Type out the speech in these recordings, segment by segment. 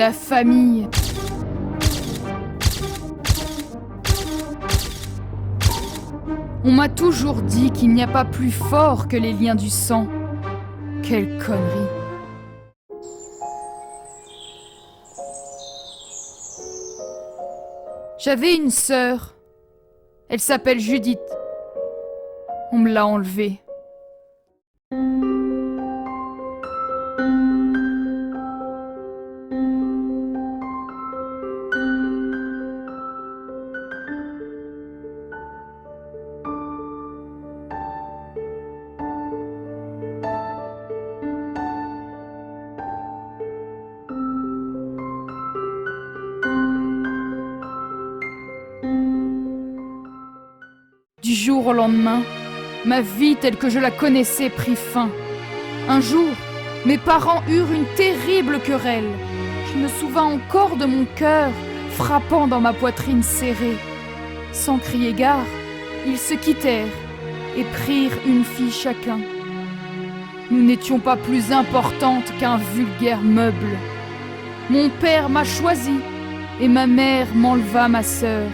La famille. On m'a toujours dit qu'il n'y a pas plus fort que les liens du sang. Quelle connerie. J'avais une sœur. Elle s'appelle Judith. On me l'a enlevée. Du jour au lendemain, ma vie telle que je la connaissais prit fin. Un jour, mes parents eurent une terrible querelle. Je me souviens encore de mon cœur frappant dans ma poitrine serrée. Sans crier gare, ils se quittèrent et prirent une fille chacun. Nous n'étions pas plus importantes qu'un vulgaire meuble. Mon père m'a choisi et ma mère m'enleva ma sœur.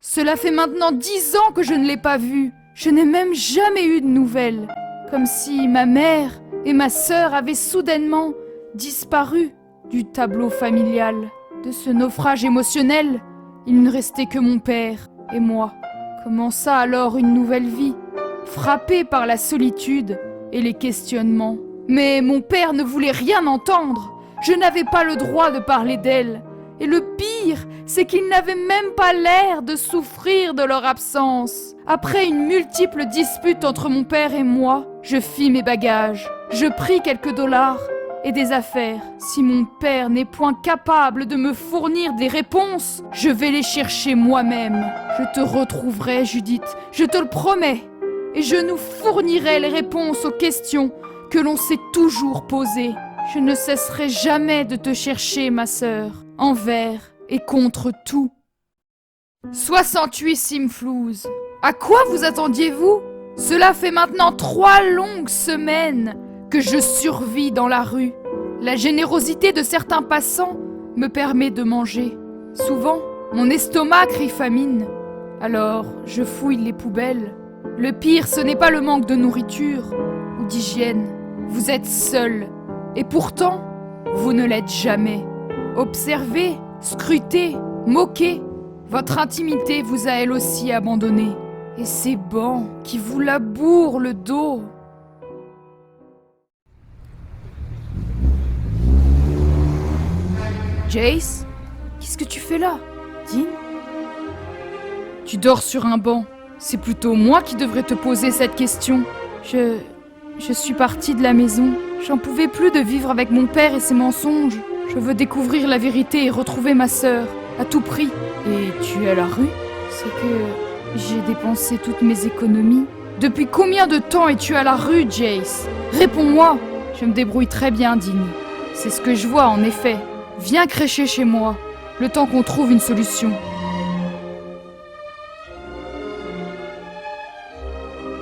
Cela fait maintenant 10 ans que je ne l'ai pas vue. Je n'ai même jamais eu de nouvelles. Comme si ma mère et ma sœur avaient soudainement disparu du tableau familial. De ce naufrage émotionnel, il ne restait que mon père et moi. Commença alors une nouvelle vie, frappée par la solitude et les questionnements. Mais mon père ne voulait rien entendre. Je n'avais pas le droit de parler d'elle. Et le pire, c'est qu'ils n'avaient même pas l'air de souffrir de leur absence. Après une multiple dispute entre mon père et moi, je fis mes bagages. Je pris quelques dollars et des affaires. Si mon père n'est point capable de me fournir des réponses, je vais les chercher moi-même. Je te retrouverai, Judith, je te le promets. Et je nous fournirai les réponses aux questions que l'on s'est toujours posées. Je ne cesserai jamais de te chercher, ma sœur, envers et contre tout. 68 Simflouz. À quoi vous attendiez-vous? Cela fait maintenant 3 longues semaines que je survis dans la rue. La générosité de certains passants me permet de manger. Souvent, mon estomac crie famine. Alors, je fouille les poubelles. Le pire, ce n'est pas le manque de nourriture ou d'hygiène. Vous êtes seul. Et pourtant, vous ne l'êtes jamais. Observez, scrutez, moquez. Votre intimité vous a elle aussi abandonné. Et ces bancs qui vous labourent le dos. Jace, qu'est-ce que tu fais là? Dean? Tu dors sur un banc. C'est plutôt moi qui devrais te poser cette question. Je suis partie de la maison. J'en pouvais plus de vivre avec mon père et ses mensonges. Je veux découvrir la vérité et retrouver ma sœur, à tout prix. Et tu es à la rue? C'est que j'ai dépensé toutes mes économies. Depuis combien de temps es-tu à la rue, Jace? Réponds-moi. Je me débrouille très bien, Dean. C'est ce que je vois, en effet. Viens crécher chez moi, le temps qu'on trouve une solution.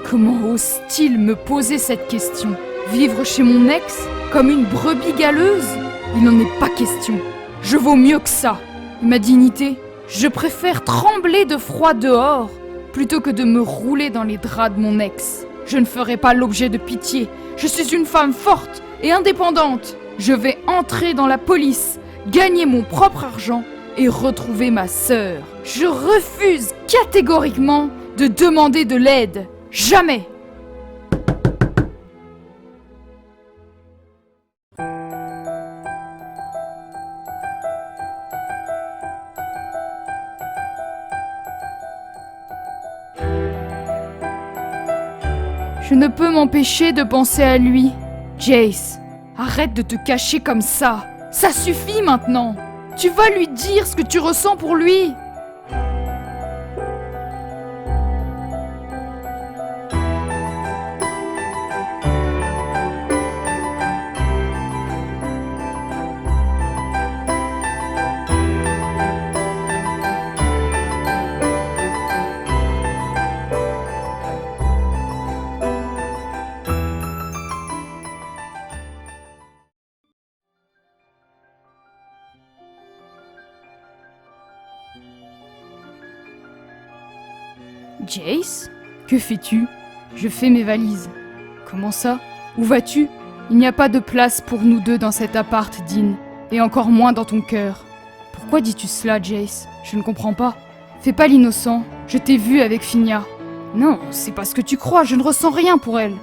Comment ose-t-il me poser cette question? Vivre chez mon ex, comme une brebis galeuse? Il n'en est pas question. Je vaux mieux que ça. Et ma dignité, je préfère trembler de froid dehors, plutôt que de me rouler dans les draps de mon ex. Je ne ferai pas l'objet de pitié. Je suis une femme forte et indépendante. Je vais entrer dans la police, gagner mon propre argent et retrouver ma sœur. Je refuse catégoriquement de demander de l'aide. Jamais! Je ne peux m'empêcher de penser à lui. Jace, arrête de te cacher comme ça. Ça suffit maintenant. Tu vas lui dire ce que tu ressens pour lui. Jace? Que fais-tu? Je fais mes valises. Comment ça? Où vas-tu? Il n'y a pas de place pour nous deux dans cet appart, Dean, et encore moins dans ton cœur. Pourquoi dis-tu cela, Jace? Je ne comprends pas. Fais pas l'innocent, je t'ai vu avec Finia. Non, c'est pas ce que tu crois, je ne ressens rien pour elle.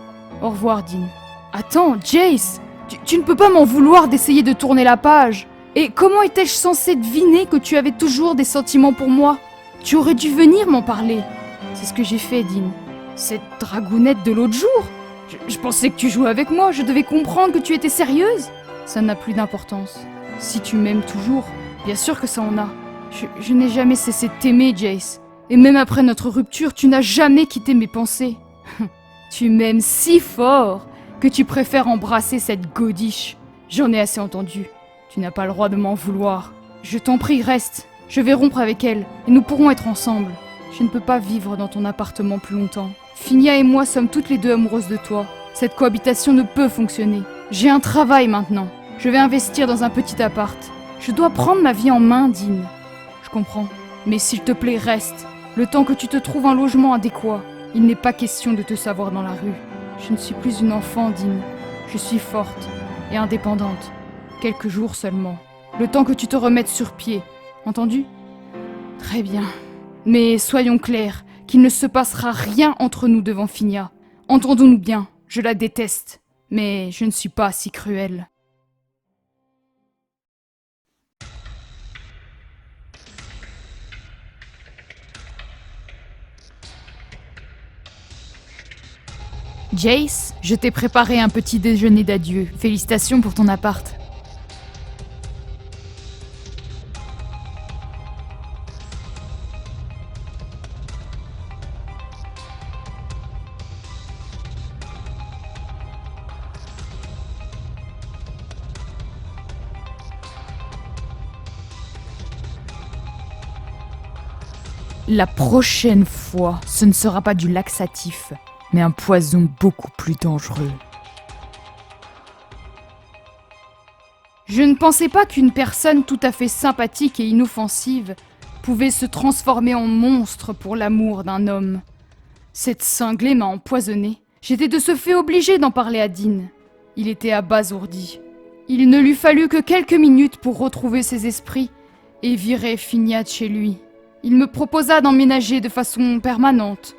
Au revoir, Dean. Attends, Jace, tu ne peux pas m'en vouloir d'essayer de tourner la page. Et comment étais-je censé deviner que tu avais toujours des sentiments pour moi? Tu aurais dû venir m'en parler. C'est ce que j'ai fait, Dean. Cette dragounette de l'autre jour? Je pensais que tu jouais avec moi, je devais comprendre que tu étais sérieuse. Ça n'a plus d'importance. Si tu m'aimes toujours, bien sûr que ça en a. Je n'ai jamais cessé de t'aimer, Jace. Et même après notre rupture, tu n'as jamais quitté mes pensées. Tu m'aimes si fort que tu préfères embrasser cette godiche. J'en ai assez entendu. Tu n'as pas le droit de m'en vouloir. Je t'en prie, reste. Je vais rompre avec elle, et nous pourrons être ensemble. Je ne peux pas vivre dans ton appartement plus longtemps. Finia et moi sommes toutes les deux amoureuses de toi. Cette cohabitation ne peut fonctionner. J'ai un travail maintenant. Je vais investir dans un petit appart. Je dois prendre ma vie en main, Dean. Je comprends. Mais s'il te plaît, reste. Le temps que tu te trouves un logement adéquat. Il n'est pas question de te savoir dans la rue. Je ne suis plus une enfant, Dean. Je suis forte et indépendante. Quelques jours seulement. Le temps que tu te remettes sur pied. Entendu? Très bien. Mais soyons clairs, qu'il ne se passera rien entre nous devant Finia. Entendons-nous bien, je la déteste. Mais je ne suis pas si cruelle. Jace, je t'ai préparé un petit déjeuner d'adieu. Félicitations pour ton appart. La prochaine fois, ce ne sera pas du laxatif, mais un poison beaucoup plus dangereux. Je ne pensais pas qu'une personne tout à fait sympathique et inoffensive pouvait se transformer en monstre pour l'amour d'un homme. Cette cinglée m'a empoisonné. J'étais de ce fait obligée d'en parler à Dean. Il était abasourdi. Il ne lui fallut que quelques minutes pour retrouver ses esprits et virer Finia de chez lui. Il me proposa d'emménager de façon permanente.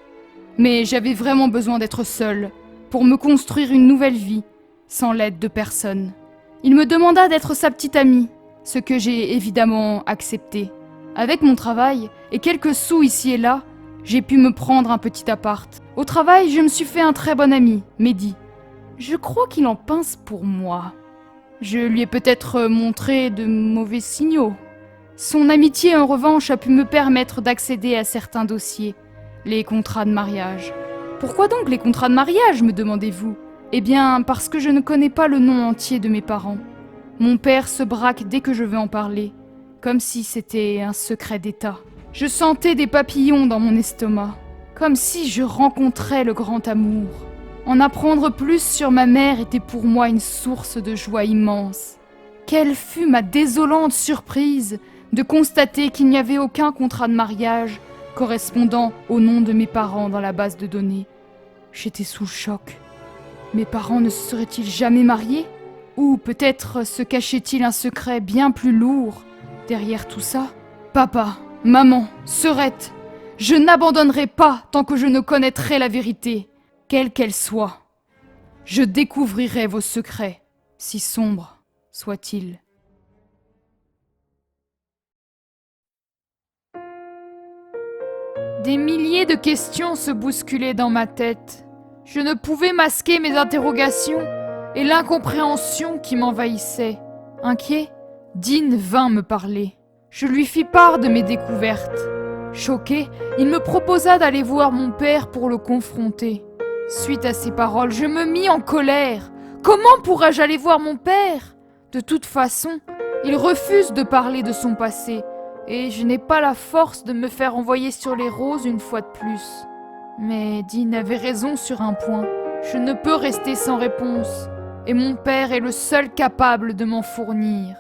Mais j'avais vraiment besoin d'être seule pour me construire une nouvelle vie, sans l'aide de personne. Il me demanda d'être sa petite amie, ce que j'ai évidemment accepté. Avec mon travail et quelques sous ici et là, j'ai pu me prendre un petit appart. Au travail, je me suis fait un très bon ami, Mehdi. Je crois qu'il en pince pour moi. Je lui ai peut-être montré de mauvais signaux. Son amitié, en revanche, a pu me permettre d'accéder à certains dossiers, les contrats de mariage. Pourquoi donc les contrats de mariage, me demandez-vous? Eh bien, parce que je ne connais pas le nom entier de mes parents. Mon père se braque dès que je veux en parler, comme si c'était un secret d'État. Je sentais des papillons dans mon estomac, comme si je rencontrais le grand amour. En apprendre plus sur ma mère était pour moi une source de joie immense. Quelle fut ma désolante surprise de constater qu'il n'y avait aucun contrat de mariage correspondant au nom de mes parents dans la base de données. J'étais sous le choc. Mes parents ne se seraient-ils jamais mariés? Ou peut-être se cachait-il un secret bien plus lourd derrière tout ça? Papa, maman, sœurette, je n'abandonnerai pas tant que je ne connaîtrai la vérité, quelle qu'elle soit. Je découvrirai vos secrets, si sombres soient-ils. Des milliers de questions se bousculaient dans ma tête. Je ne pouvais masquer mes interrogations et l'incompréhension qui m'envahissait. Inquiet, Dean vint me parler. Je lui fis part de mes découvertes. Choqué, il me proposa d'aller voir mon père pour le confronter. Suite à ces paroles, je me mis en colère. Comment pourrais-je aller voir mon père? De toute façon, il refuse de parler de son passé. Et je n'ai pas la force de me faire envoyer sur les roses une fois de plus. Mais Dean avait raison sur un point. Je ne peux rester sans réponse. Et mon père est le seul capable de m'en fournir.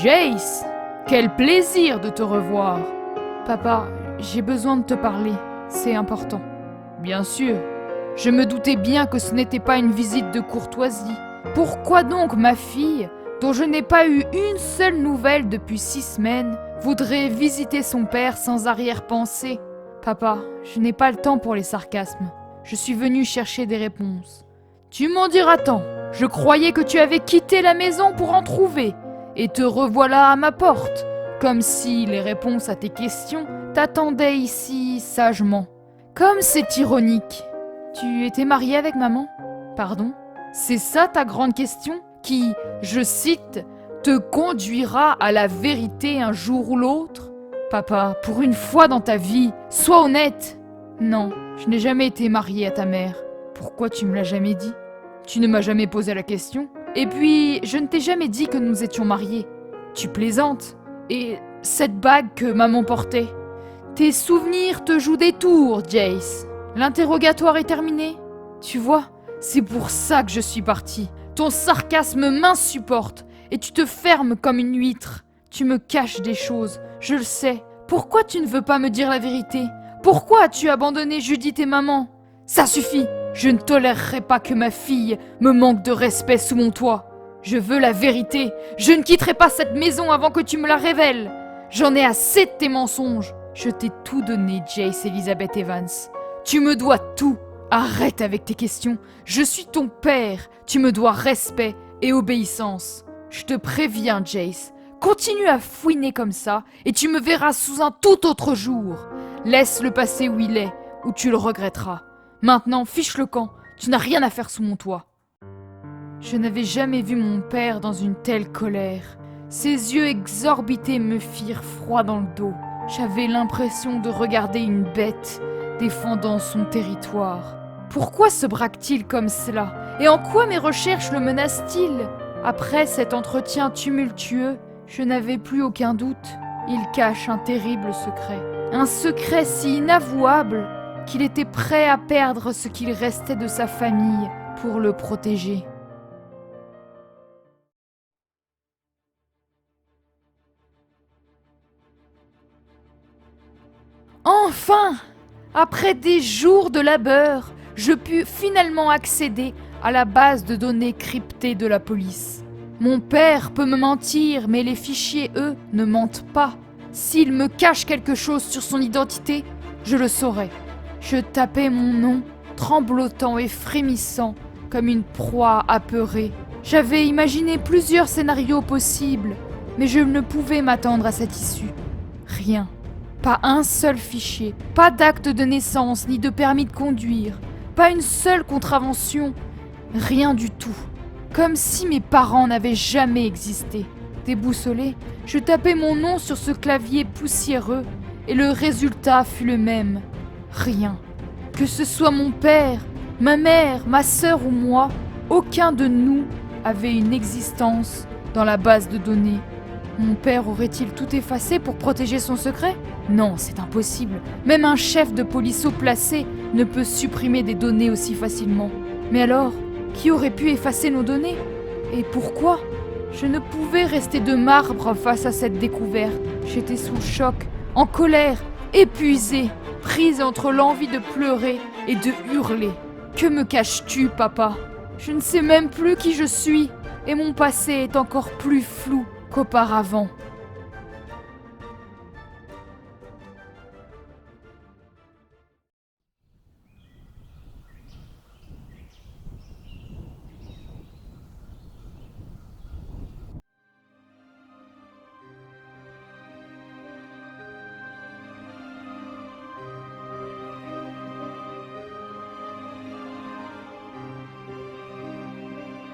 Jace, quel plaisir de te revoir. Papa, j'ai besoin de te parler, c'est important. Bien sûr, je me doutais bien que ce n'était pas une visite de courtoisie. Pourquoi donc ma fille, dont je n'ai pas eu une seule nouvelle depuis 6 semaines, voudrait visiter son père sans arrière-pensée? Papa, je n'ai pas le temps pour les sarcasmes. Je suis venue chercher des réponses. Tu m'en diras tant. Je croyais que tu avais quitté la maison pour en trouver. Et te revoilà à ma porte, comme si les réponses à tes questions t'attendaient ici sagement. Comme c'est ironique. Tu étais mariée avec maman? Pardon? C'est ça ta grande question qui, je cite, te conduira à la vérité un jour ou l'autre? Papa, pour une fois dans ta vie, sois honnête. Non, je n'ai jamais été mariée à ta mère. Pourquoi tu me l'as jamais dit? Tu ne m'as jamais posé la question. Et puis, je ne t'ai jamais dit que nous étions mariés. Tu plaisantes. Et cette bague que maman portait? Tes souvenirs te jouent des tours, Jace. L'interrogatoire est terminé. Tu vois, c'est pour ça que je suis partie. Ton sarcasme m'insupporte et tu te fermes comme une huître. Tu me caches des choses, je le sais. Pourquoi tu ne veux pas me dire la vérité? Pourquoi as-tu abandonné Judith et maman? Ça suffit! Je ne tolérerai pas que ma fille me manque de respect sous mon toit. Je veux la vérité. Je ne quitterai pas cette maison avant que tu me la révèles. J'en ai assez de tes mensonges. Je t'ai tout donné, Jace Elizabeth Evans. Tu me dois tout. Arrête avec tes questions. Je suis ton père. Tu me dois respect et obéissance. Je te préviens, Jace. Continue à fouiner comme ça et tu me verras sous un tout autre jour. Laisse le passé où il est, ou tu le regretteras. Maintenant, fiche le camp, tu n'as rien à faire sous mon toit. Je n'avais jamais vu mon père dans une telle colère. Ses yeux exorbités me firent froid dans le dos. J'avais l'impression de regarder une bête défendant son territoire. Pourquoi se braque-t-il comme cela? Et en quoi mes recherches le menacent-ils? Après cet entretien tumultueux, je n'avais plus aucun doute. Il cache un terrible secret. Un secret si inavouable qu'il était prêt à perdre ce qu'il restait de sa famille pour le protéger. Enfin! Après des jours de labeur, je pus finalement accéder à la base de données cryptée de la police. Mon père peut me mentir, mais les fichiers, eux, ne mentent pas. S'il me cache quelque chose sur son identité, je le saurai. Je tapais mon nom, tremblotant et frémissant, comme une proie apeurée. J'avais imaginé plusieurs scénarios possibles, mais je ne pouvais m'attendre à cette issue. Rien. Pas un seul fichier, pas d'acte de naissance ni de permis de conduire, pas une seule contravention, rien du tout. Comme si mes parents n'avaient jamais existé. Déboussolé, je tapais mon nom sur ce clavier poussiéreux et le résultat fut le même. Rien. Que ce soit mon père, ma mère, ma sœur ou moi, aucun de nous avait une existence dans la base de données. Mon père aurait-il tout effacé pour protéger son secret? Non, c'est impossible. Même un chef de police haut placé ne peut supprimer des données aussi facilement. Mais alors, qui aurait pu effacer nos données? Et pourquoi? Je ne pouvais rester de marbre face à cette découverte. J'étais sous le choc, en colère, épuisée, prise entre l'envie de pleurer et de hurler. Que me caches-tu, papa? Je ne sais même plus qui je suis, et mon passé est encore plus flou qu'auparavant.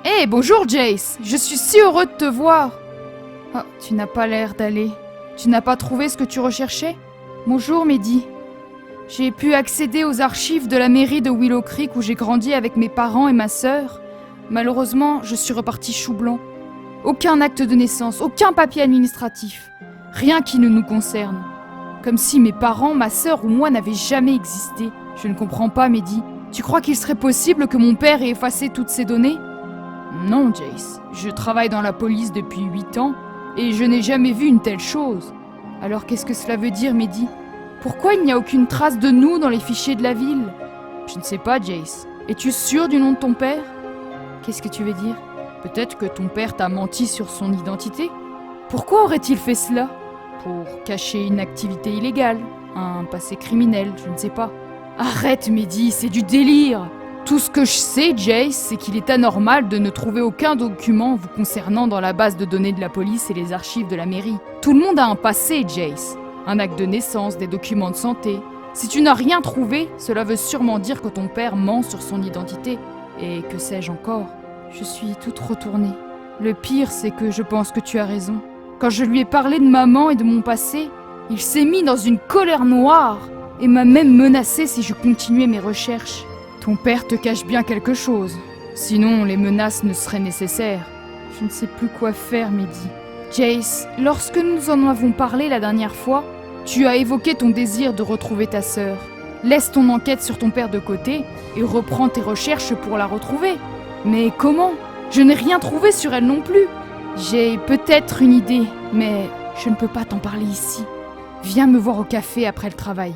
Hé, bonjour Jace, je suis si heureux de te voir. Oh, tu n'as pas l'air d'aller. Tu n'as pas trouvé ce que tu recherchais? Bonjour Mehdi. J'ai pu accéder aux archives de la mairie de Willow Creek où j'ai grandi avec mes parents et ma sœur. Malheureusement, je suis repartie chou blanc. Aucun acte de naissance, aucun papier administratif. Rien qui ne nous concerne. Comme si mes parents, ma sœur ou moi n'avaient jamais existé. Je ne comprends pas, Mehdi. Tu crois qu'il serait possible que mon père ait effacé toutes ces données? Non, Jace. Je travaille dans la police depuis 8 ans et je n'ai jamais vu une telle chose. Alors qu'est-ce que cela veut dire, Mehdi? Pourquoi il n'y a aucune trace de nous dans les fichiers de la ville? Je ne sais pas, Jace. Es-tu sûr du nom de ton père? Qu'est-ce que tu veux dire? Peut-être que ton père t'a menti sur son identité? Pourquoi aurait-il fait cela? Pour cacher une activité illégale, un passé criminel, je ne sais pas. Arrête, Mehdi, c'est du délire! Tout ce que je sais, Jace, c'est qu'il est anormal de ne trouver aucun document vous concernant dans la base de données de la police et les archives de la mairie. Tout le monde a un passé, Jace. Un acte de naissance, des documents de santé. Si tu n'as rien trouvé, cela veut sûrement dire que ton père ment sur son identité. Et que sais-je encore? Je suis toute retournée. Le pire, c'est que je pense que tu as raison. Quand je lui ai parlé de maman et de mon passé, il s'est mis dans une colère noire et m'a même menacé si je continuais mes recherches. Ton père te cache bien quelque chose. Sinon, les menaces ne seraient nécessaires. Je ne sais plus quoi faire, Mehdi. Jace, lorsque nous en avons parlé la dernière fois, tu as évoqué ton désir de retrouver ta sœur. Laisse ton enquête sur ton père de côté et reprends tes recherches pour la retrouver. Mais comment? Je n'ai rien trouvé sur elle non plus. J'ai peut-être une idée, mais je ne peux pas t'en parler ici. Viens me voir au café après le travail.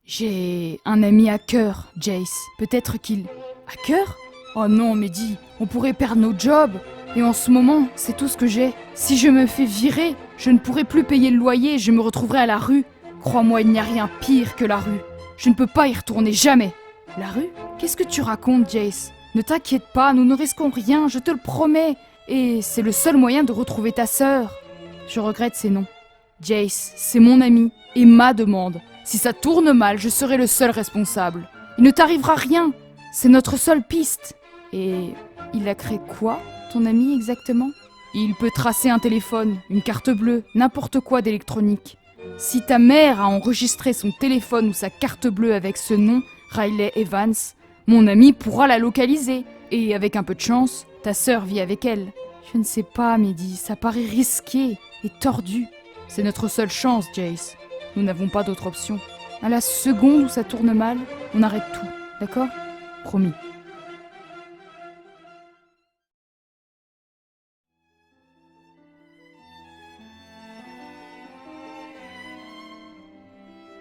J'ai un ami hacker, Jace. Peut-être qu'il... Hacker? Oh non, Mehdi, on pourrait perdre nos jobs. Et en ce moment, c'est tout ce que j'ai. Si je me fais virer, je ne pourrai plus payer le loyer et je me retrouverai à la rue. Crois-moi, il n'y a rien pire que la rue. Je ne peux pas y retourner, jamais. La rue? Qu'est-ce que tu racontes, Jace? Ne t'inquiète pas, nous ne risquons rien, je te le promets. Et c'est le seul moyen de retrouver ta sœur. Je regrette ces noms. Jace, c'est mon ami et ma demande. Si ça tourne mal, je serai le seul responsable. Il ne t'arrivera rien. C'est notre seule piste. Et il a créé quoi, ton ami, exactement? Il peut tracer un téléphone, une carte bleue, n'importe quoi d'électronique. Si ta mère a enregistré son téléphone ou sa carte bleue avec ce nom, Riley Evans, mon ami pourra la localiser. Et avec un peu de chance, ta sœur vit avec elle. Je ne sais pas, Mehdi, ça paraît risqué et tordu. C'est notre seule chance, Jace. Nous n'avons pas d'autre option. À la seconde où ça tourne mal, on arrête tout, d'accord? Promis.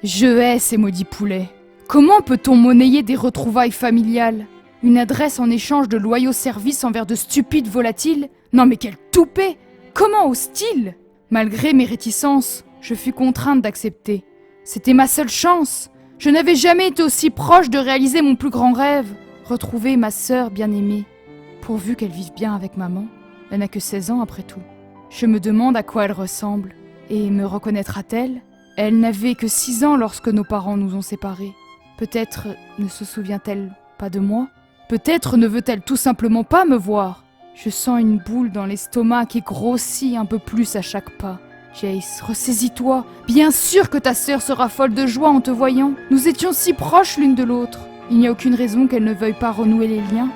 Je hais ces maudits poulets. Comment peut-on monnayer des retrouvailles familiales? Une adresse en échange de loyaux services envers de stupides volatiles? Non mais quel toupet! Comment ose-t-il? Malgré mes réticences, je fus contrainte d'accepter. C'était ma seule chance. Je n'avais jamais été aussi proche de réaliser mon plus grand rêve, retrouver ma sœur bien-aimée. Pourvu qu'elle vive bien avec maman. Elle n'a que 16 ans après tout. Je me demande à quoi elle ressemble. Et me reconnaîtra-t-elle? Elle n'avait que 6 ans lorsque nos parents nous ont séparés. Peut-être ne se souvient-elle pas de moi? Peut-être ne veut-elle tout simplement pas me voir? Je sens une boule dans l'estomac qui grossit un peu plus à chaque pas. Jace, ressaisis-toi. Bien sûr que ta sœur sera folle de joie en te voyant. Nous étions si proches l'une de l'autre. Il n'y a aucune raison qu'elle ne veuille pas renouer les liens.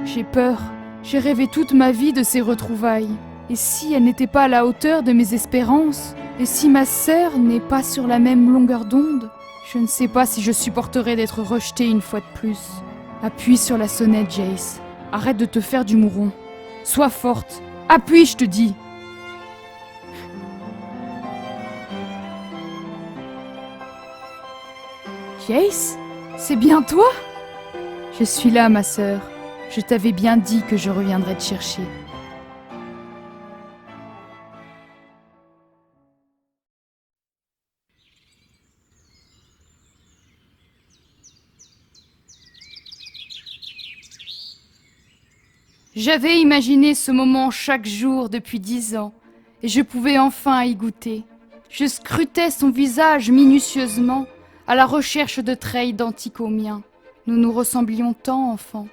J'ai peur. J'ai rêvé toute ma vie de ces retrouvailles. Et si elle n'était pas à la hauteur de mes espérances? Et si ma sœur n'est pas sur la même longueur d'onde? Je ne sais pas si je supporterai d'être rejetée une fois de plus. Appuie sur la sonnette, Jace. Arrête de te faire du mouron. Sois forte. Appuie, je te dis. Jace? C'est bien toi? Je suis là, ma sœur. Je t'avais bien dit que je reviendrais te chercher. J'avais imaginé ce moment chaque jour depuis 10 ans, et je pouvais enfin y goûter. Je scrutais son visage minutieusement, à la recherche de traits identiques aux miens. Nous nous ressemblions tant, enfant.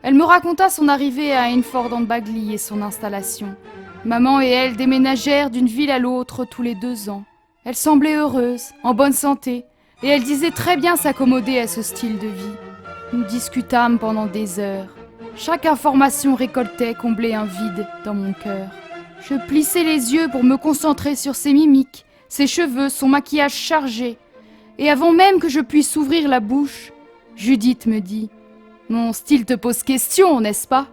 Elle me raconta son arrivée à Ainford-en-Bagley et son installation. Maman et elle déménagèrent d'une ville à l'autre tous les 2 ans. Elle semblait heureuse, en bonne santé, et elle disait très bien s'accommoder à ce style de vie. Nous discutâmes pendant des heures. Chaque information récoltée comblait un vide dans mon cœur. Je plissais les yeux pour me concentrer sur ses mimiques, ses cheveux, son maquillage chargé. Et avant même que je puisse ouvrir la bouche, Judith me dit « Mon style te pose question, n'est-ce pas ?»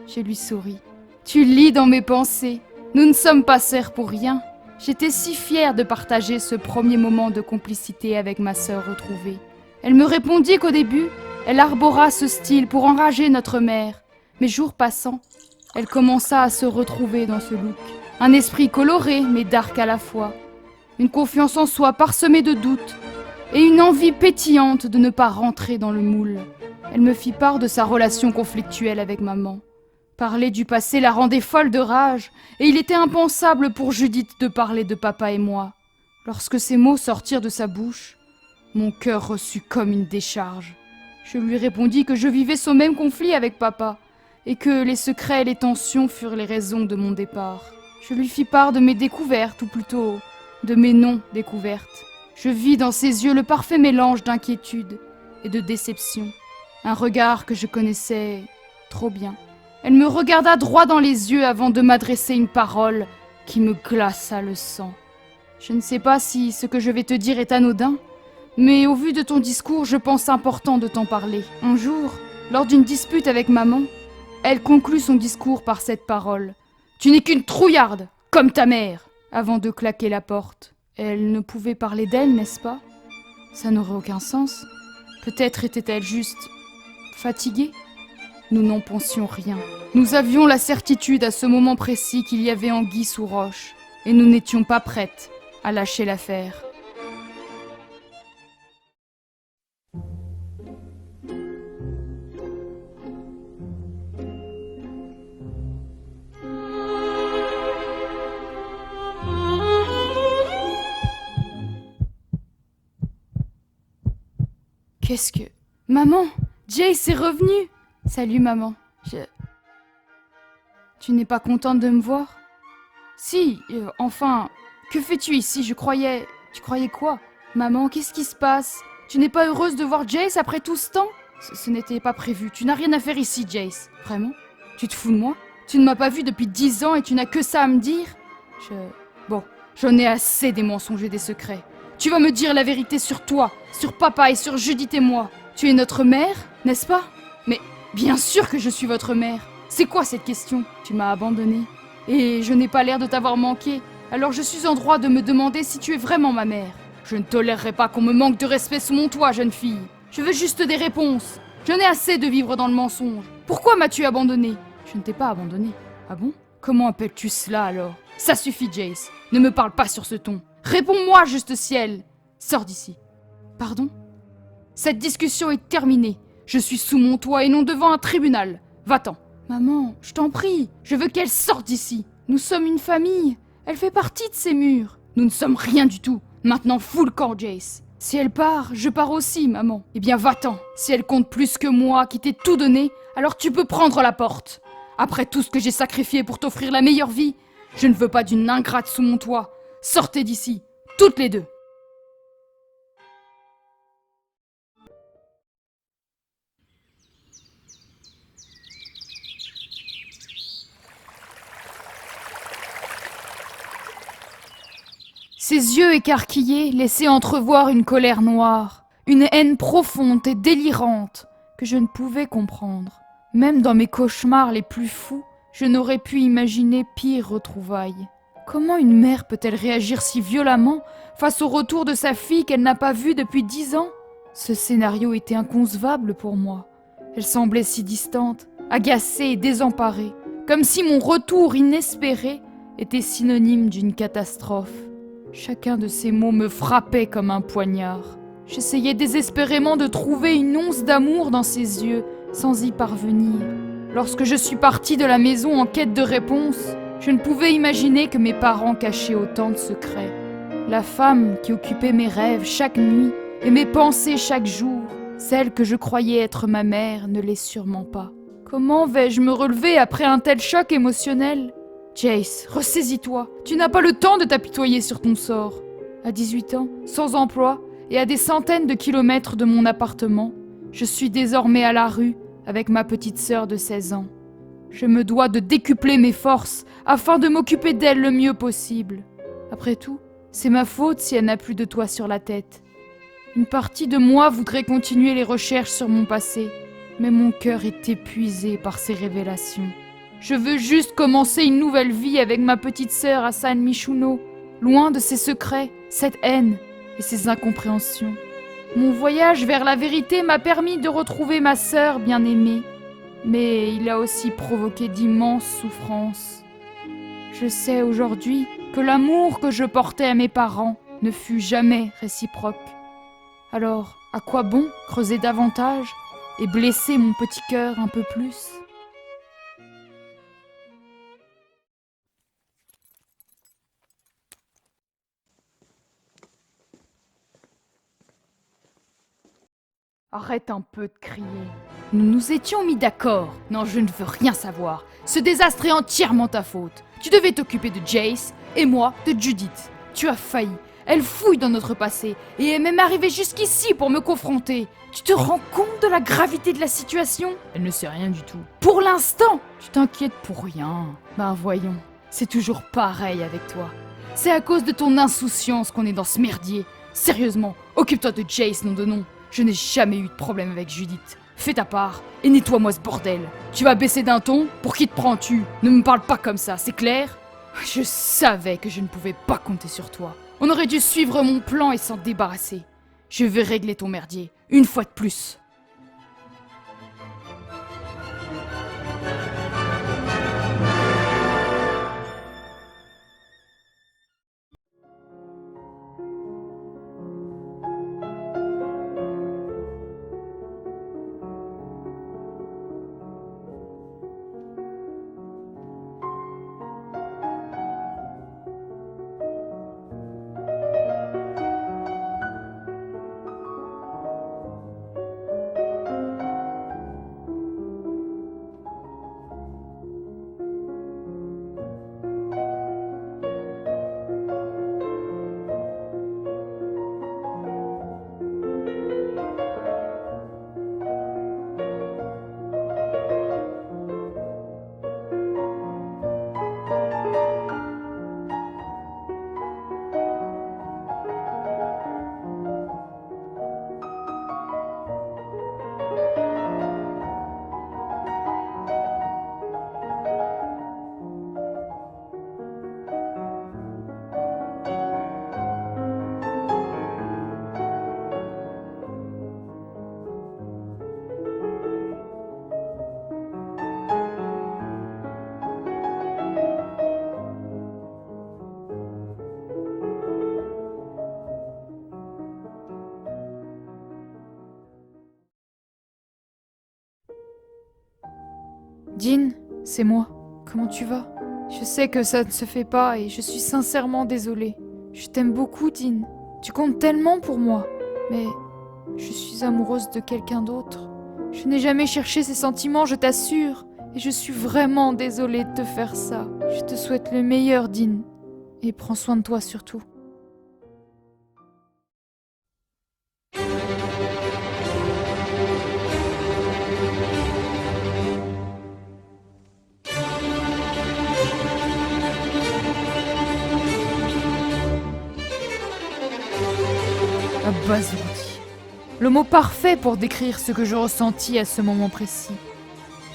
Je lui souris. « Tu lis dans mes pensées. Nous ne sommes pas sœurs pour rien. » J'étais si fière de partager ce premier moment de complicité avec ma sœur retrouvée. Elle me répondit qu'au début, elle arbora ce style pour enrager notre mère. Mais jours passant, elle commença à se retrouver dans ce look. Un esprit coloré, mais dark à la fois. Une confiance en soi parsemée de doutes. Et une envie pétillante de ne pas rentrer dans le moule. Elle me fit part de sa relation conflictuelle avec maman. Parler du passé la rendait folle de rage, et il était impensable pour Judith de parler de papa et moi. Lorsque ces mots sortirent de sa bouche, mon cœur reçut comme une décharge. Je lui répondis que je vivais ce même conflit avec papa, et que les secrets et les tensions furent les raisons de mon départ. Je lui fis part de mes découvertes, ou plutôt de mes non-découvertes. Je vis dans ses yeux le parfait mélange d'inquiétude et de déception, un regard que je connaissais trop bien. Elle me regarda droit dans les yeux avant de m'adresser une parole qui me glaça le sang. Je ne sais pas si ce que je vais te dire est anodin, mais au vu de ton discours, je pense important de t'en parler. Un jour, lors d'une dispute avec maman, elle conclut son discours par cette parole. « Tu n'es qu'une trouillarde, comme ta mère !» avant de claquer la porte. Elle ne pouvait parler d'elle, n'est-ce pas? Ça n'aurait aucun sens. Peut-être était-elle juste fatiguée? Nous n'en pensions rien. Nous avions la certitude à ce moment précis qu'il y avait anguille sous roche, et nous n'étions pas prêtes à lâcher l'affaire. Qu'est-ce que... Maman, Jace est revenu. Salut maman, Tu n'es pas contente de me voir? Si, enfin, que fais-tu ici? Tu croyais quoi? Maman, qu'est-ce qui se passe? Tu n'es pas heureuse de voir Jace après tout ce temps? Ce n'était pas prévu, tu n'as rien à faire ici, Jace. Vraiment? Tu te fous de moi? Tu ne m'as pas vu depuis 10 ans et tu n'as que ça à me dire? Bon, j'en ai assez des mensonges et des secrets. Tu vas me dire la vérité sur toi, sur papa et sur Judith et moi. Tu es notre mère, n'est-ce pas? Mais bien sûr que je suis votre mère. C'est quoi cette question? Tu m'as abandonnée. Et je n'ai pas l'air de t'avoir manqué. Alors je suis en droit de me demander si tu es vraiment ma mère. Je ne tolérerai pas qu'on me manque de respect sous mon toit, jeune fille. Je veux juste des réponses. J'en ai assez de vivre dans le mensonge. Pourquoi m'as-tu abandonnée? Je ne t'ai pas abandonnée. Ah bon? Comment appelles-tu cela alors? Ça suffit, Jace. Ne me parle pas sur ce ton. Réponds-moi, juste ciel. Sors d'ici. Pardon? Cette discussion est terminée. Je suis sous mon toit et non devant un tribunal. Va-t'en. Maman, je t'en prie. Je veux qu'elle sorte d'ici. Nous sommes une famille. Elle fait partie de ces murs. Nous ne sommes rien du tout. Maintenant, fous le camp, Jace. Si elle part, je pars aussi, maman. Eh bien, va-t'en. Si elle compte plus que moi, qui t'ai tout donné, alors tu peux prendre la porte. Après tout ce que j'ai sacrifié pour t'offrir la meilleure vie, je ne veux pas d'une ingrate sous mon toit. Sortez d'ici, toutes les deux. Ses yeux écarquillés laissaient entrevoir une colère noire, une haine profonde et délirante que je ne pouvais comprendre. Même dans mes cauchemars les plus fous, je n'aurais pu imaginer pire retrouvailles. Comment une mère peut-elle réagir si violemment face au retour de sa fille qu'elle n'a pas vue depuis 10 ans? Ce scénario était inconcevable pour moi. Elle semblait si distante, agacée et désemparée, comme si mon retour inespéré était synonyme d'une catastrophe. Chacun de ces mots me frappait comme un poignard. J'essayais désespérément de trouver une once d'amour dans ses yeux, sans y parvenir. Lorsque je suis partie de la maison en quête de réponses, je ne pouvais imaginer que mes parents cachaient autant de secrets. La femme qui occupait mes rêves chaque nuit et mes pensées chaque jour, celle que je croyais être ma mère, ne l'est sûrement pas. Comment vais-je me relever après un tel choc émotionnel? Jace, ressaisis-toi. Tu n'as pas le temps de t'apitoyer sur ton sort. À 18 ans, sans emploi et à des centaines de kilomètres de mon appartement, je suis désormais à la rue, avec ma petite sœur de 16 ans. Je me dois de décupler mes forces afin de m'occuper d'elle le mieux possible. Après tout, c'est ma faute si elle n'a plus de toit sur la tête. Une partie de moi voudrait continuer les recherches sur mon passé, mais mon cœur est épuisé par ces révélations. Je veux juste commencer une nouvelle vie avec ma petite sœur à San Michuno, loin de ses secrets, cette haine et ses incompréhensions. Mon voyage vers la vérité m'a permis de retrouver ma sœur bien-aimée, mais il a aussi provoqué d'immenses souffrances. Je sais aujourd'hui que l'amour que je portais à mes parents ne fut jamais réciproque. Alors, à quoi bon creuser davantage et blesser mon petit cœur un peu plus ? Arrête un peu de crier. Nous nous étions mis d'accord. Non, je ne veux rien savoir. Ce désastre est entièrement ta faute. Tu devais t'occuper de Jace et moi de Judith. Tu as failli. Elle fouille dans notre passé et est même arrivée jusqu'ici pour me confronter. Tu te rends compte de la gravité de la situation ? Elle ne sait rien du tout. Pour l'instant, tu t'inquiètes pour rien. Ben voyons, c'est toujours pareil avec toi. C'est à cause de ton insouciance qu'on est dans ce merdier. Sérieusement, occupe-toi de Jace, nom de nom. Je n'ai jamais eu de problème avec Judith. Fais ta part et nettoie-moi ce bordel. Tu vas baisser d'un ton ? Pour qui te prends-tu ? Ne me parle pas comme ça, c'est clair ? Je savais que je ne pouvais pas compter sur toi. On aurait dû suivre mon plan et s'en débarrasser. Je vais régler ton merdier, une fois de plus. Dean, c'est moi. Comment tu vas ? Je sais que ça ne se fait pas et je suis sincèrement désolée. Je t'aime beaucoup, Dean. Tu comptes tellement pour moi. Mais je suis amoureuse de quelqu'un d'autre. Je n'ai jamais cherché ces sentiments, je t'assure. Et je suis vraiment désolée de te faire ça. Je te souhaite le meilleur, Dean. Et prends soin de toi surtout. Abasourdi. Le mot parfait pour décrire ce que je ressentis à ce moment précis.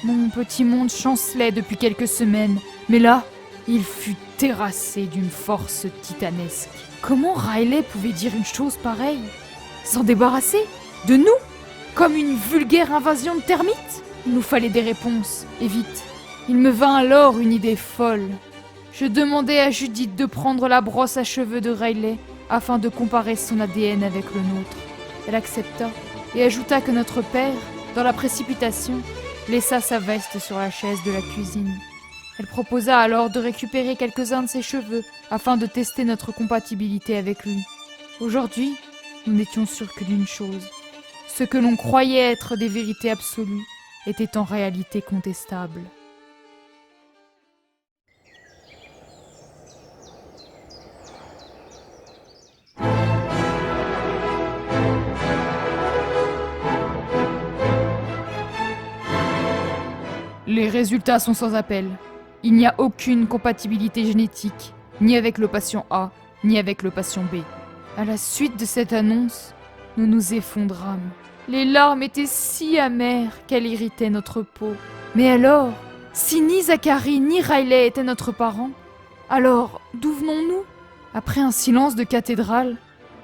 Mon petit monde chancelait depuis quelques semaines, mais là, il fut terrassé d'une force titanesque. Comment Riley pouvait dire une chose pareille ? S'en débarrasser ? De nous ? Comme une vulgaire invasion de termites ? Il nous fallait des réponses, et vite. Il me vint alors une idée folle. Je demandai à Judith de prendre la brosse à cheveux de Riley afin de comparer son ADN avec le nôtre. Elle accepta et ajouta que notre père, dans la précipitation, laissa sa veste sur la chaise de la cuisine. Elle proposa alors de récupérer quelques-uns de ses cheveux afin de tester notre compatibilité avec lui. Aujourd'hui, nous n'étions sûrs que d'une chose. Ce que l'on croyait être des vérités absolues était en réalité contestable. Les résultats sont sans appel. Il n'y a aucune compatibilité génétique, ni avec le patient A, ni avec le patient B. À la suite de cette annonce, nous nous effondrâmes. Les larmes étaient si amères qu'elles irritaient notre peau. Mais alors, si ni Zachary ni Riley étaient notre parent, alors d'où venons-nous ? Après un silence de cathédrale,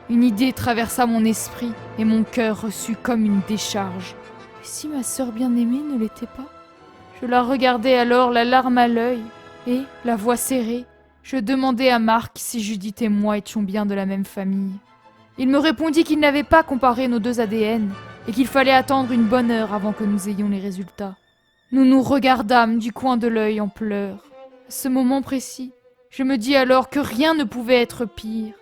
une idée traversa mon esprit et mon cœur reçut comme une décharge. Et si ma sœur bien-aimée ne l'était pas ? Je la regardai alors, la larme à l'œil, et, la voix serrée, je demandai à Marc si Judith et moi étions bien de la même famille. Il me répondit qu'il n'avait pas comparé nos deux ADN et qu'il fallait attendre une bonne heure avant que nous ayons les résultats. Nous nous regardâmes du coin de l'œil en pleurs. À ce moment précis, je me dis alors que rien ne pouvait être pire,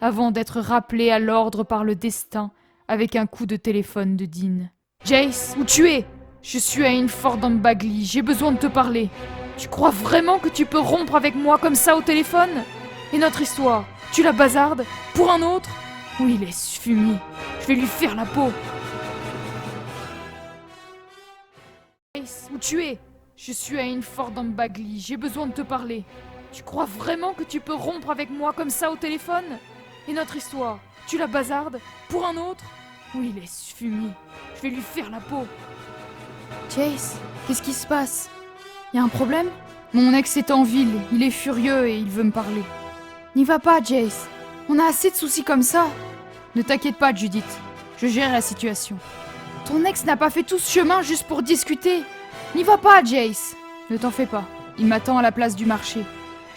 avant d'être rappelé à l'ordre par le destin avec un coup de téléphone de Dean. « Jace, où tu es ? Je suis à Inford en Bagley, j'ai besoin de te parler. Tu crois vraiment que tu peux rompre avec moi comme ça au téléphone ? Et notre histoire, tu la bazardes pour un autre ? Oui, laisse fumier, je vais lui faire la peau. » Jace, où tu es ? Je suis à Inford en Bagley, j'ai besoin de te parler. Tu crois vraiment que tu peux rompre avec moi comme ça au téléphone ? Et notre histoire, tu la bazardes pour un autre ? Oui, laisse fumier, je vais lui faire la peau. Jace, qu'est-ce qui se passe ? Y a un problème ? Mon ex est en ville, il est furieux et il veut me parler. N'y va pas, Jace. On a assez de soucis comme ça. Ne t'inquiète pas, Judith. Je gère la situation. Ton ex n'a pas fait tout ce chemin juste pour discuter. N'y va pas, Jace. Ne t'en fais pas. Il m'attend à la place du marché.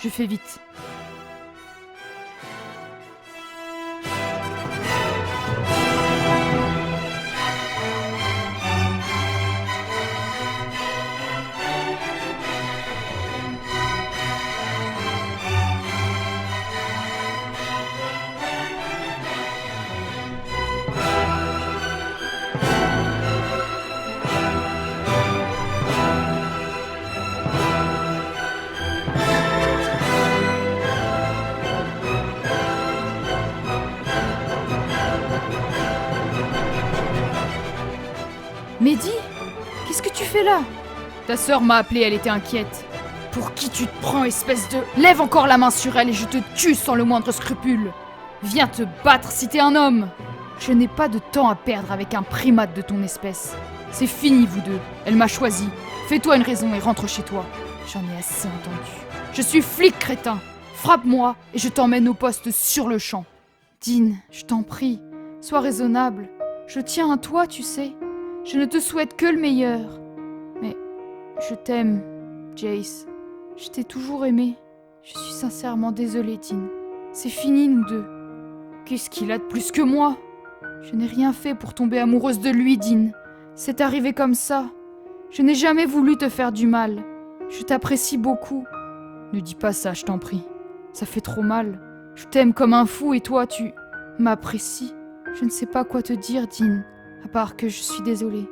Je fais vite. Mehdi, qu'est-ce que tu fais là ? Ta sœur m'a appelé, elle était inquiète. Pour qui tu te prends, espèce de... Lève encore la main sur elle et je te tue sans le moindre scrupule. Viens te battre si t'es un homme. Je n'ai pas de temps à perdre avec un primate de ton espèce. C'est fini, vous deux. Elle m'a choisi. Fais-toi une raison et rentre chez toi. J'en ai assez entendu. Je suis flic, crétin. Frappe-moi et je t'emmène au poste sur le champ. Dean, je t'en prie, sois raisonnable. Je tiens à toi, tu sais. Je ne te souhaite que le meilleur. Mais je t'aime, Jace. Je t'ai toujours aimé. Je suis sincèrement désolée, Dean. C'est fini, nous deux. Qu'est-ce qu'il a de plus que moi ? Je n'ai rien fait pour tomber amoureuse de lui, Dean. C'est arrivé comme ça. Je n'ai jamais voulu te faire du mal. Je t'apprécie beaucoup. Ne dis pas ça, je t'en prie. Ça fait trop mal. Je t'aime comme un fou et toi, tu m'apprécies. Je ne sais pas quoi te dire, Dean. À part que je suis désolée.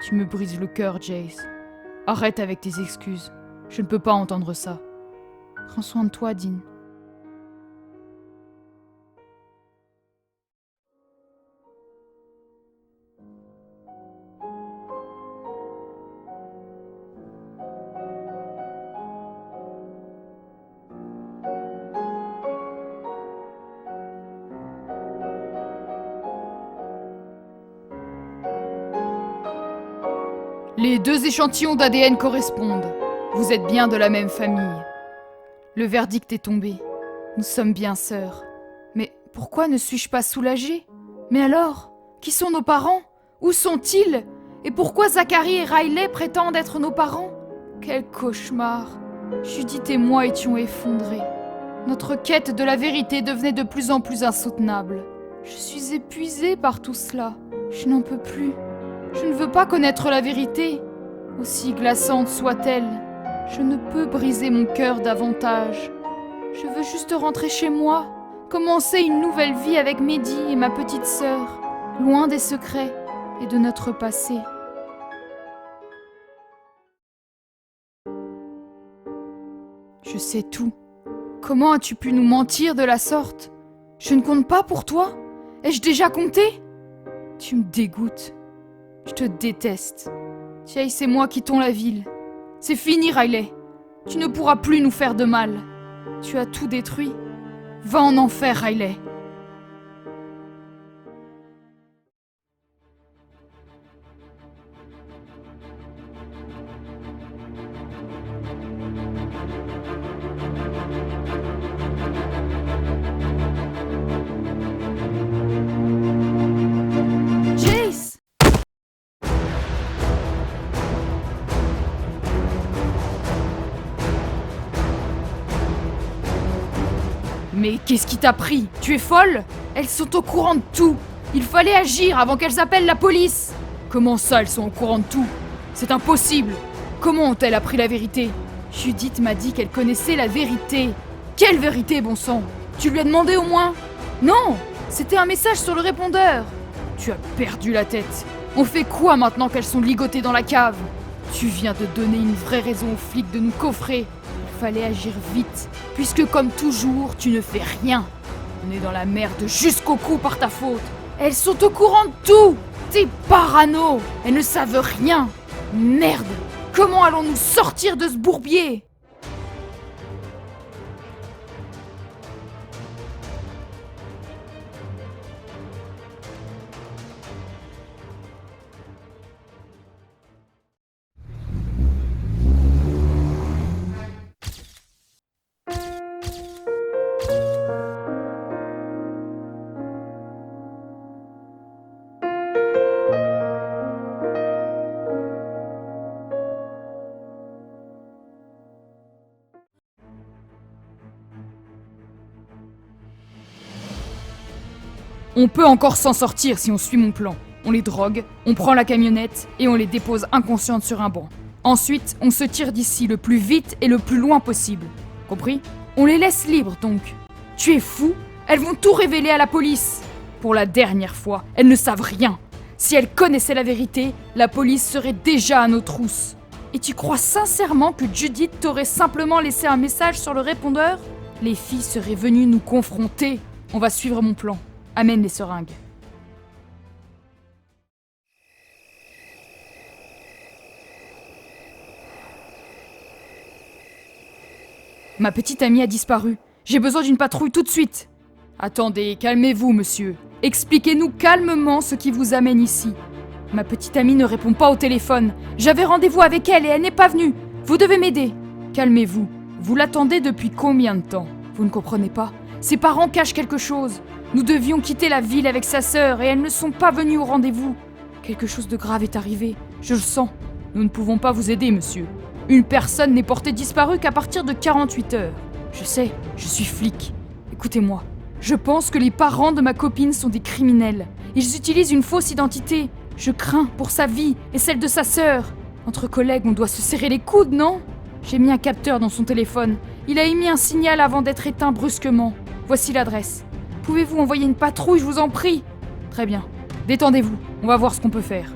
Tu me brises le cœur, Jace. Arrête avec tes excuses. Je ne peux pas entendre ça. Prends soin de toi, Dean. Les deux échantillons d'ADN correspondent. Vous êtes bien de la même famille. Le verdict est tombé. Nous sommes bien sœurs. Mais pourquoi ne suis-je pas soulagée ? Mais alors, qui sont nos parents ? Où sont-ils ? Et pourquoi Zachary et Riley prétendent être nos parents ? Quel cauchemar ! Judith et moi étions effondrés. Notre quête de la vérité devenait de plus en plus insoutenable. Je suis épuisée par tout cela. Je n'en peux plus. Je ne veux pas connaître la vérité, aussi glaçante soit-elle. Je ne peux briser mon cœur davantage. Je veux juste rentrer chez moi, commencer une nouvelle vie avec Mehdi et ma petite sœur, loin des secrets et de notre passé. Je sais tout. Comment as-tu pu nous mentir de la sorte ? Je ne compte pas pour toi ? Ai-je déjà compté ? Tu me dégoûtes. Je te déteste. Jace et moi quittons la ville. C'est fini, Riley. Tu ne pourras plus nous faire de mal. Tu as tout détruit. Va en enfer, Riley. Jace! Mais qu'est-ce qui t'a pris? Tu es folle? Elles sont au courant de tout. Il fallait agir avant qu'elles appellent la police. Comment ça, elles sont au courant de tout? C'est impossible. Comment ont-elles appris la vérité? Judith m'a dit qu'elle connaissait la vérité. Quelle vérité, bon sang? Tu lui as demandé au moins? Non, c'était un message sur le répondeur. Tu as perdu la tête. On fait quoi maintenant qu'elles sont ligotées dans la cave? Tu viens de donner une vraie raison aux flics de nous coffrer. Il fallait agir vite, puisque comme toujours, tu ne fais rien. On est dans la merde jusqu'au cou par ta faute. Elles sont au courant de tout. T'es parano. Elles ne savent rien. Merde. Comment allons-nous sortir de ce bourbier? On peut encore s'en sortir si on suit mon plan. On les drogue, on prend la camionnette et on les dépose inconscientes sur un banc. Ensuite, on se tire d'ici le plus vite et le plus loin possible. Compris? On les laisse libres donc. Tu es fou? Elles vont tout révéler à la police. Pour la dernière fois, elles ne savent rien. Si elles connaissaient la vérité, la police serait déjà à nos trousses. Et tu crois sincèrement que Judith t'aurait simplement laissé un message sur le répondeur? Les filles seraient venues nous confronter. On va suivre mon plan. Amène les seringues. Ma petite amie a disparu. J'ai besoin d'une patrouille tout de suite. Attendez, calmez-vous, monsieur. Expliquez-nous calmement ce qui vous amène ici. Ma petite amie ne répond pas au téléphone. J'avais rendez-vous avec elle et elle n'est pas venue. Vous devez m'aider. Calmez-vous. Vous l'attendez depuis combien de temps? Vous ne comprenez pas? Ses parents cachent quelque chose. Nous devions quitter la ville avec sa sœur et elles ne sont pas venues au rendez-vous. Quelque chose de grave est arrivé, je le sens. Nous ne pouvons pas vous aider, monsieur. Une personne n'est portée disparue qu'à partir de 48 heures. Je sais, je suis flic. Écoutez-moi, je pense que les parents de ma copine sont des criminels. Ils utilisent une fausse identité. Je crains pour sa vie et celle de sa sœur. Entre collègues, on doit se serrer les coudes, non? J'ai mis un capteur dans son téléphone. Il a émis un signal avant d'être éteint brusquement. Voici l'adresse. Pouvez-vous envoyer une patrouille, je vous en prie? Très bien. Détendez-vous, on va voir ce qu'on peut faire.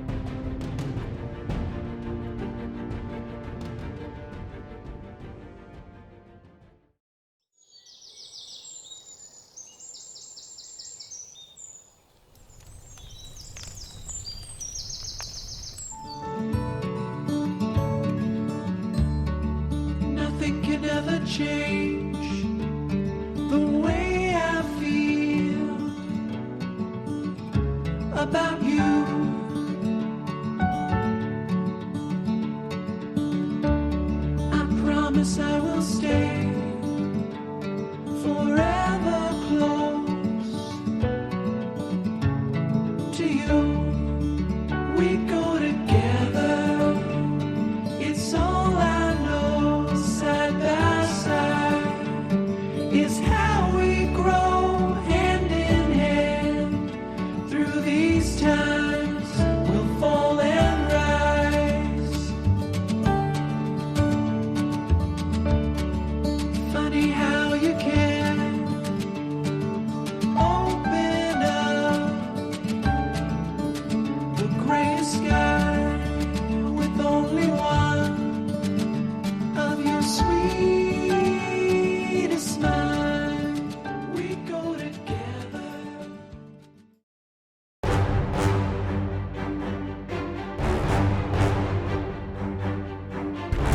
Nothing can ever change the way I feel about you. I promise I will stay forever close to you. We go together. It's all I know, side by side.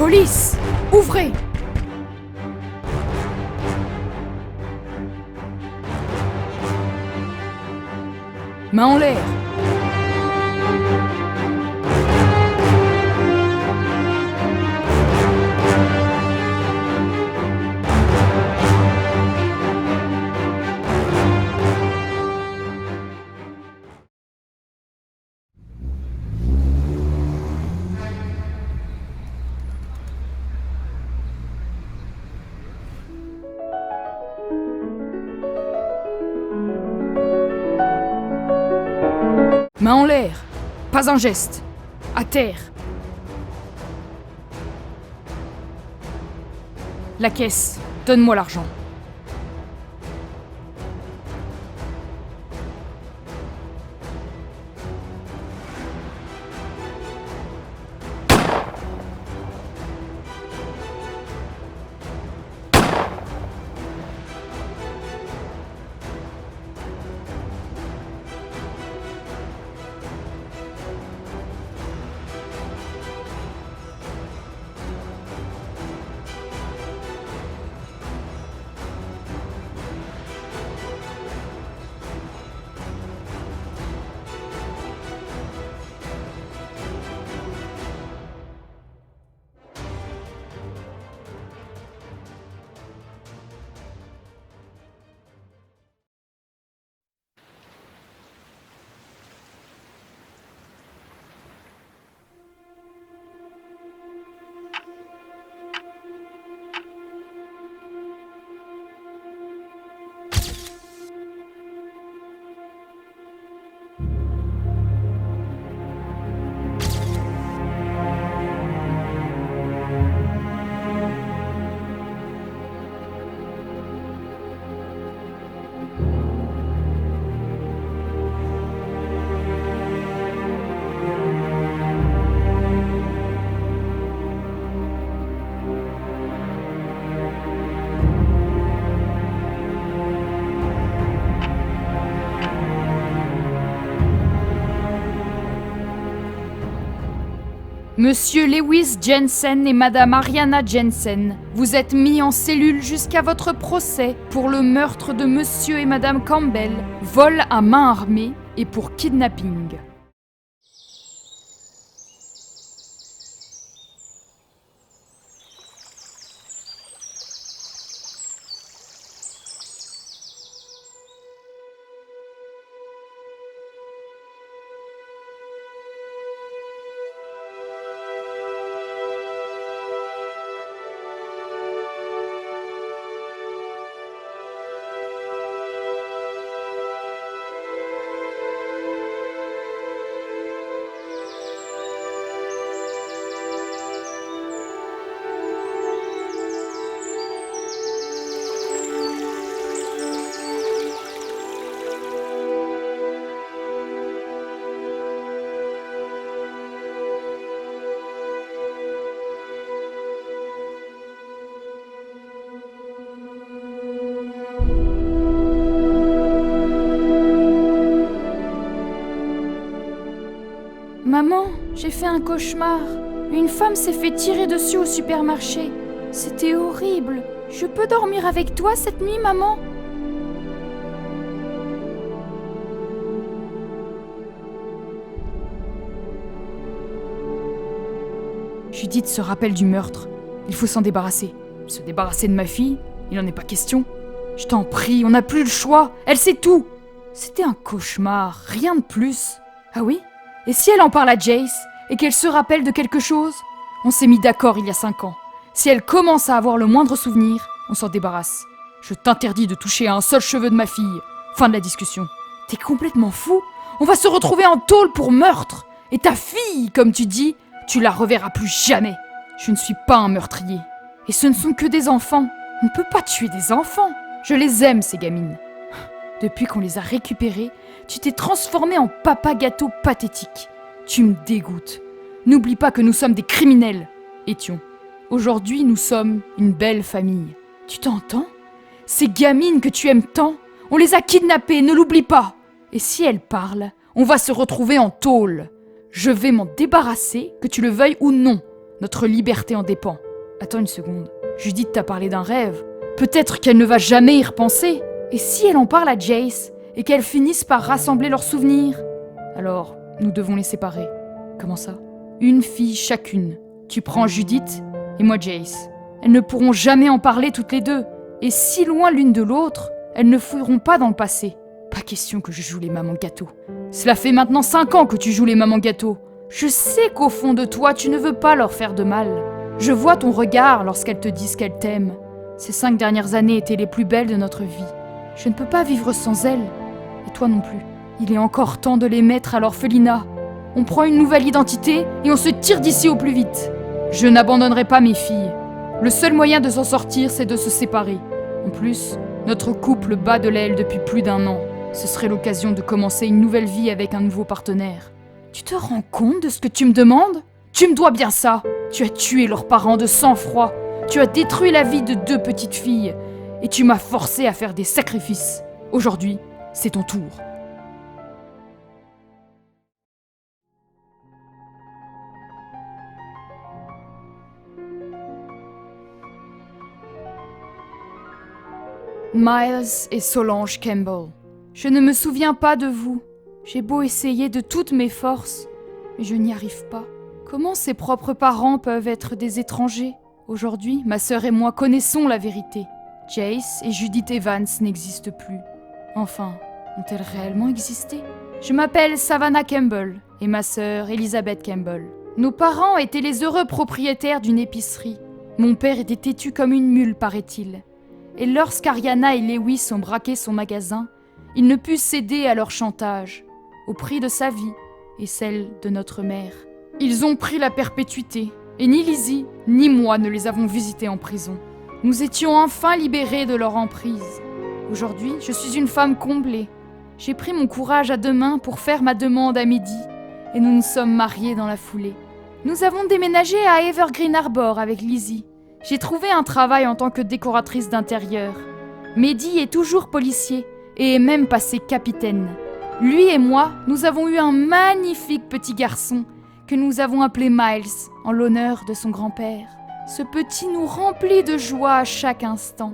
Police! Ouvrez! Main en l'air! Main en l'air! Pas un geste! À terre! La caisse, donne-moi l'argent. Monsieur Lewis Jensen et Madame Ariana Jensen, vous êtes mis en cellule jusqu'à votre procès pour le meurtre de Monsieur et Madame Campbell, vol à main armée et pour kidnapping. Maman, j'ai fait un cauchemar. Une femme s'est fait tirer dessus au supermarché. C'était horrible. Je peux dormir avec toi cette nuit, maman? Judith se rappelle du meurtre. Il faut s'en débarrasser. Se débarrasser de ma fille? Il n'en est pas question. Je t'en prie, on n'a plus le choix. Elle sait tout. C'était un cauchemar, rien de plus. Ah oui? Et si elle en parle à Jace et qu'elle se rappelle de quelque chose? On s'est mis d'accord il y a 5 ans. Si elle commence à avoir le moindre souvenir, on s'en débarrasse. Je t'interdis de toucher à un seul cheveu de ma fille. Fin de la discussion. T'es complètement fou? On va se retrouver en tôle pour meurtre. Et ta fille, comme tu dis, tu la reverras plus jamais. Je ne suis pas un meurtrier. Et ce ne sont que des enfants. On ne peut pas tuer des enfants. Je les aime, ces gamines. Depuis qu'on les a récupérées, tu t'es transformé en papa gâteau pathétique. Tu me dégoûtes. N'oublie pas que nous sommes des criminels. Étions. Aujourd'hui, nous sommes une belle famille. Tu t'entends? Ces gamines que tu aimes tant, on les a kidnappées, ne l'oublie pas. Et si elles parlent, on va se retrouver en tôle. Je vais m'en débarrasser, que tu le veuilles ou non. Notre liberté en dépend. Attends une seconde. Judith t'a parlé d'un rêve. Peut-être qu'elle ne va jamais y repenser. Et si elle en parle à Jace et qu'elles finissent par rassembler leurs souvenirs? Alors, nous devons les séparer. Comment ça? Une fille chacune. Tu prends Judith et moi Jace. Elles ne pourront jamais en parler toutes les deux. Et si loin l'une de l'autre, elles ne fouilleront pas dans le passé. Pas question que je joue les mamans gâteaux. Cela fait maintenant 5 ans que tu joues les mamans gâteaux. Je sais qu'au fond de toi, tu ne veux pas leur faire de mal. Je vois ton regard lorsqu'elles te disent qu'elles t'aiment. Ces 5 dernières années étaient les plus belles de notre vie. Je ne peux pas vivre sans elles. Et toi non plus. Il est encore temps de les mettre à l'orphelinat. On prend une nouvelle identité et on se tire d'ici au plus vite. Je n'abandonnerai pas mes filles. Le seul moyen de s'en sortir, c'est de se séparer. En plus, notre couple bat de l'aile depuis plus d'1 an. Ce serait l'occasion de commencer une nouvelle vie avec un nouveau partenaire. Tu te rends compte de ce que tu me demandes? Tu me dois bien ça. Tu as tué leurs parents de sang-froid. Tu as détruit la vie de 2 petites filles. Et tu m'as forcé à faire des sacrifices. Aujourd'hui, c'est ton tour. Miles et Solange Campbell. Je ne me souviens pas de vous. J'ai beau essayer de toutes mes forces, mais je n'y arrive pas. Comment ses propres parents peuvent être des étrangers? Aujourd'hui, ma sœur et moi connaissons la vérité. Jace et Judith Evans n'existent plus. Enfin, ont-elles réellement existé? Je m'appelle Savannah Campbell et ma sœur Elizabeth Campbell. Nos parents étaient les heureux propriétaires d'une épicerie. Mon père était têtu comme une mule, paraît-il. Et lorsqu'Ariana et Lewis ont braqué son magasin, il ne put céder à leur chantage, au prix de sa vie et celle de notre mère. Ils ont pris la perpétuité, et ni Lizzie ni moi ne les avons visités en prison. Nous étions enfin libérés de leur emprise. Aujourd'hui, je suis une femme comblée. J'ai pris mon courage à 2 mains pour faire ma demande à Mehdi, et nous nous sommes mariés dans la foulée. Nous avons déménagé à Evergreen Harbor avec Lizzie. J'ai trouvé un travail en tant que décoratrice d'intérieur. Mehdi est toujours policier et est même passé capitaine. Lui et moi, nous avons eu un magnifique petit garçon que nous avons appelé Miles en l'honneur de son grand-père. Ce petit nous remplit de joie à chaque instant.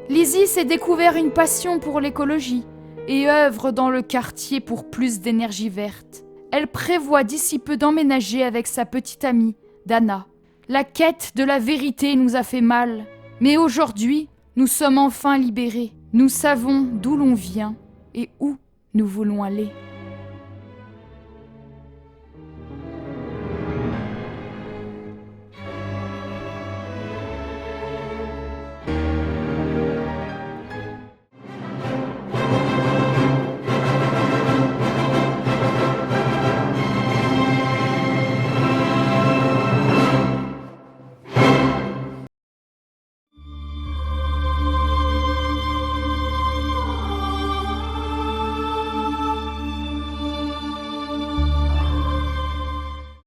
Lizzie s'est découvert une passion pour l'écologie et œuvre dans le quartier pour plus d'énergie verte. Elle prévoit d'ici peu d'emménager avec sa petite amie, Dana. La quête de la vérité nous a fait mal, mais aujourd'hui, nous sommes enfin libérés. Nous savons d'où l'on vient et où nous voulons aller.